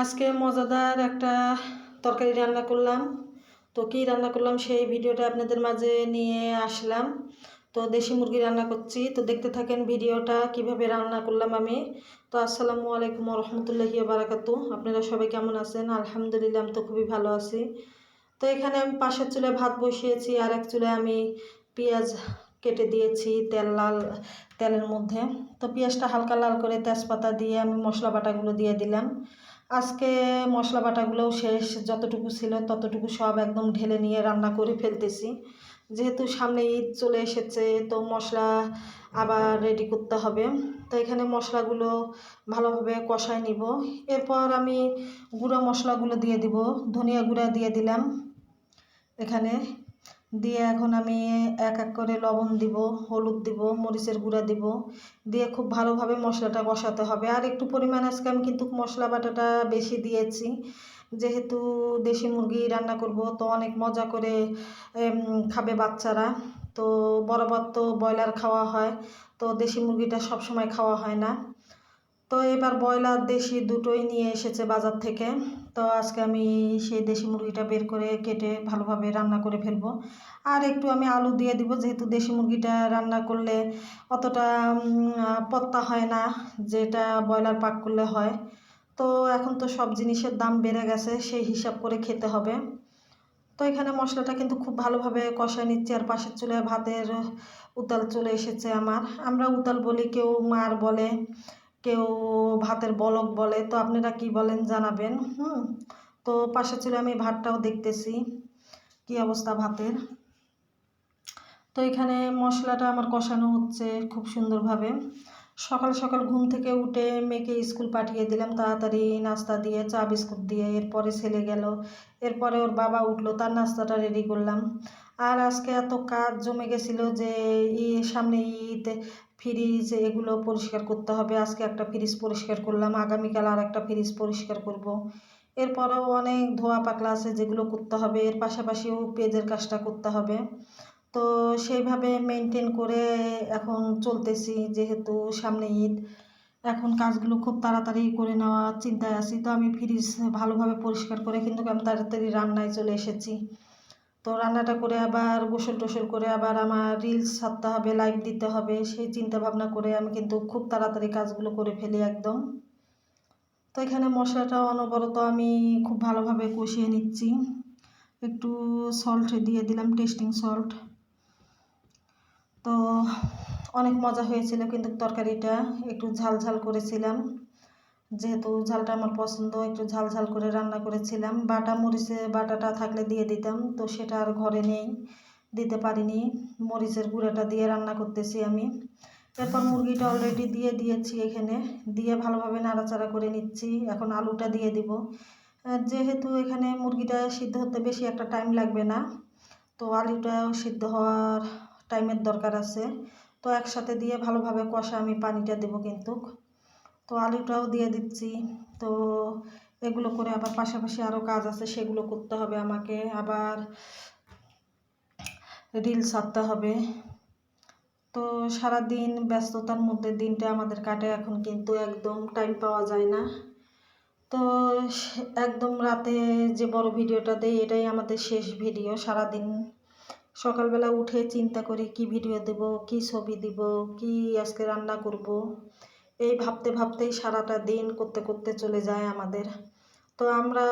আজকে মজাদার একটা তরকারি রান্না করলাম। তো কী রান্না করলাম সেই ভিডিওটা আপনাদের মাঝে নিয়ে আসলাম। তো দেশি মুরগি রান্না করছি, তো দেখতে থাকেন ভিডিওটা কিভাবে রান্না করলাম আমি। তো আসসালামু আলাইকুম রহমতুল্লাহি বারাকাতু। আপনারা সবাই কেমন আছেন? আলহামদুলিল্লাহ, আমি তো খুবই ভালো আছি। তো এখানে আমি পাশের চুলায় ভাত বসিয়েছি, আর এক চুলায় আমি পেঁয়াজ কেটে দিয়েছি তেলের মধ্যে। তো পেঁয়াজটা হালকা লাল করে তেজপাতা দিয়ে আমি মশলা বাটাগুলো দিয়ে দিলাম। আজকে মশলা বাটাগুলোও শেষ, যতটুকু ছিল ততটুকু সব একদম ঢেলে নিয়ে রান্না করে ফেলতেছি। যেহেতু সামনে ঈদ চলে এসেছে, তো মশলা আবার রেডি করতে হবে। তো এখানে মশলাগুলো ভালোভাবে কষায় নিব। এরপর আমি গুঁড়া মশলাগুলো দিয়ে দিব। ধনিয়া গুঁড়া দিয়ে দিলাম এখানে, দিয়ে এখন আমি এক এক করে লবণ দিব, হলুদ দিব, মরিচের গুঁড়া দিব, দিয়ে খুব ভালোভাবে মশলাটা কষাতে হবে। আর একটু পরিমাণ আজকে আমি কিন্তু মশলা বাটাটা বেশি দিয়েছি, যেহেতু দেশি মুরগি রান্না করব, তো অনেক মজা করে খাবে বাচ্চারা। তো বরাবর তো ব্রয়লার খাওয়া হয়, তো দেশি মুরগিটা সবসময় খাওয়া হয় না। তো এবার ব্রয়লার দেশি দুটোই নিয়ে এসেছে বাজার থেকে। তো আজকে আমি সেই দেশি মুরগিটা বের করে কেটে ভালোভাবে রান্না করে ফেলবো। আর একটু আমি আলু দিয়ে দিব, যেহেতু দেশি মুরগিটা রান্না করলে অতটা পত্তা হয় না, যেটা ব্রয়লার পাক করলে হয়। তো এখন তো সব জিনিসের দাম বেড়ে গেছে, সেই হিসাব করে খেতে হবে। তো এখানে মশলাটা কিন্তু খুব ভালোভাবে কষায় নিচ্ছি। আর পাশের চুলায় ভাতের উতাল চলে এসেছে আমার। আমরা উতাল বলি, কেউ মার বলে, কেউ ভাতের বলক বলে। তো আপনারা কি বলেন জানাবেন। তো পাশের চুলায় আমি ভাতটাও দেখতেছি কি অবস্থা ভাতের। তো এখানে মশলাটা আমার কষানো হচ্ছে খুব সুন্দরভাবে। সকাল সকাল ঘুম থেকে উঠে মেয়েকে স্কুল পাঠিয়ে দিলাম, তাড়াতাড়ি নাস্তা দিয়ে, চা বিস্কুট দিয়ে। এরপরে ছেলে গেল, এরপরে ওর বাবা উঠলো, তার নাস্তাটা রেডি করলাম। আর আজকে এত কাজ জমে গেছিলো যে সামনে ঈদ, ফ্রিজ এগুলো পরিষ্কার করতে হবে। আজকে একটা ফ্রিজ পরিষ্কার করলাম, আগামীকাল আর একটা ফ্রিজ পরিষ্কার করব। এরপরেও অনেক ধোয়া পাকলা আছে যেগুলো করতে হবে, এর পাশাপাশিও পেঁয়াজের কাজটা করতে হবে। তো সেইভাবে মেনটেন করে এখন চলতেছি, যেহেতু সামনে ঈদ। এখন কাজগুলো খুব তাড়াতাড়ি করে নেওয়ার চিন্তায় আছি। তো আমি ফ্রিজ ভালোভাবে পরিষ্কার করে কিন্তু আমি তাড়াতাড়ি রান্নায় চলে এসেছি। তো রান্নাটা করে আবার গোসল টোসল করে আবার আমার রিলস ছাড়তে হবে, লাইভ দিতে হবে, সেই চিন্তা ভাবনা করে আমি কিন্তু খুব তাড়াতাড়ি কাজগুলো করে ফেলি একদম। তো এখানে মশলাটা অনবরত আমি খুব ভালোভাবে কষিয়ে নিচ্ছি। একটু সল্ট দিয়ে দিলাম, টেস্টিং সল্ট। তো অনেক মজা হয়েছিল কিন্তু তরকারিটা, একটু ঝাল ঝাল করেছিলাম, যেহেতু ঝালটা আমার পছন্দ, একটু ঝাল ঝাল করে রান্না করেছিলাম। বাটা মরিচের বাটাটা থাকলে দিয়ে দিতাম, তো সেটা আর ঘরে নেই, দিতে পারিনি। মরিচের গুঁড়াটা দিয়ে রান্না করতেছি আমি। এরপর মুরগিটা অলরেডি দিয়ে দিয়েছি এখানে, দিয়ে ভালোভাবে নাড়াচাড়া করে নিচ্ছি। এখন আলুটা দিয়ে দিব। যেহেতু এখানে মুরগিটা সিদ্ধ হতে বেশি একটা টাইম লাগবে না, তো আলুটাও সিদ্ধ হওয়ার টাইমের দরকার আছে। তো একসাথে দিয়ে ভালোভাবে কষা আমি পানিটা দেবো কিন্তু। তো আলুটাও দিয়ে দিচ্ছি। তো এগুলো করে আবার পাশাপাশি আরও কাজ আছে, সেগুলো করতে হবে আমাকে। আবার রিল ছাড়তে হবে। তো সারাদিন ব্যস্ততার মধ্যে দিনটা আমাদের কাটে, এখন কিন্তু একদম টাইম পাওয়া যায় না। তো একদম রাতে যে বড় ভিডিওটা দেই, এটাই আমাদের শেষ ভিডিও। সারাদিন সকালবেলা উঠে চিন্তা করি কি ভিডিও দেব, কি ছবি দিব, কি আজকে রান্না করব, এই ভাবতে ভাবতেই সারাটা দিন করতে করতে চলে যায় আমাদের। তো আমরা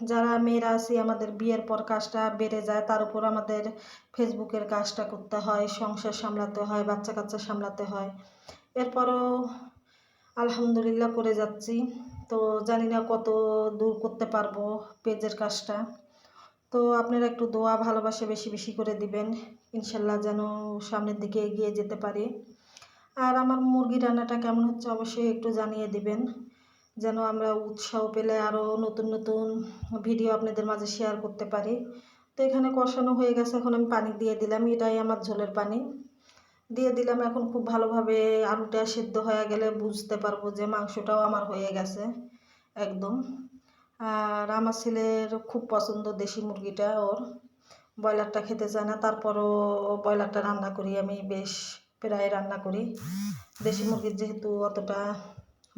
যারা মেয়েরা আছি, আমাদের বিয়ের পর কাজটা বেড়ে যায়, তার উপর আমাদের ফেসবুকের কাজটা করতে হয়, সংসার সামলাতে হয়, বাচ্চা কাচ্চা সামলাতে হয়। এরপরও আলহামদুলিল্লাহ করে যাচ্ছি। তো জানি না কত দূর করতে পারবো পেজের কাজটা। তো আপনারা একটু দোয়া ভালোবাসা বেশি বেশি করে দিবেন, ইনশাল্লাহ যেন সামনের দিকে এগিয়ে যেতে পারি। আর আমার মুরগি রান্নাটা কেমন হচ্ছে অবশ্যই একটু জানিয়ে দিবেন, যেন আমরা উৎসাহ পেলে আরও নতুন নতুন ভিডিও আপনাদের মাঝে শেয়ার করতে পারি। তো এখানে কষানো হয়ে গেছে, এখন আমি পানি দিয়ে দিলাম, এটাই আমার ঝোলের পানি দিয়ে দিলাম। এখন খুব ভালোভাবে আলুটা সিদ্ধ হয়ে গেলে বুঝতে পারবো যে মাংসটাও আমার হয়ে গেছে একদম। আর আমার ছেলের খুব পছন্দ দেশি মুরগিটা, ওর ব্রয়লারটা খেতে চায় না, তারপরও ব্রয়লারটা রান্না করি আমি, বেশ প্রায় রান্না করি। দেশি মুরগির যেহেতু অতটা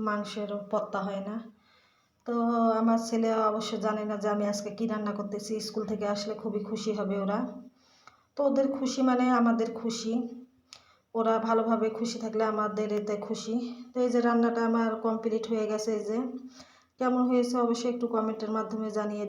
মাংসের পত্তা হয় না, তো আমার ছেলে অবশ্য জানে না যে আমি আজকে কী রান্না করতেছি। স্কুল থেকে আসলে খুবই খুশি হবে ওরা। তো ওদের খুশি মানে আমাদের খুশি, ওরা ভালোভাবে খুশি থাকলে আমাদের এতে খুশি। তো এই যে রান্নাটা আমার কমপ্লিট হয়ে গেছে। এই যে কেমন হয়েছে অবশ্যই একটু কমেন্টের মাধ্যমে জানিয়ে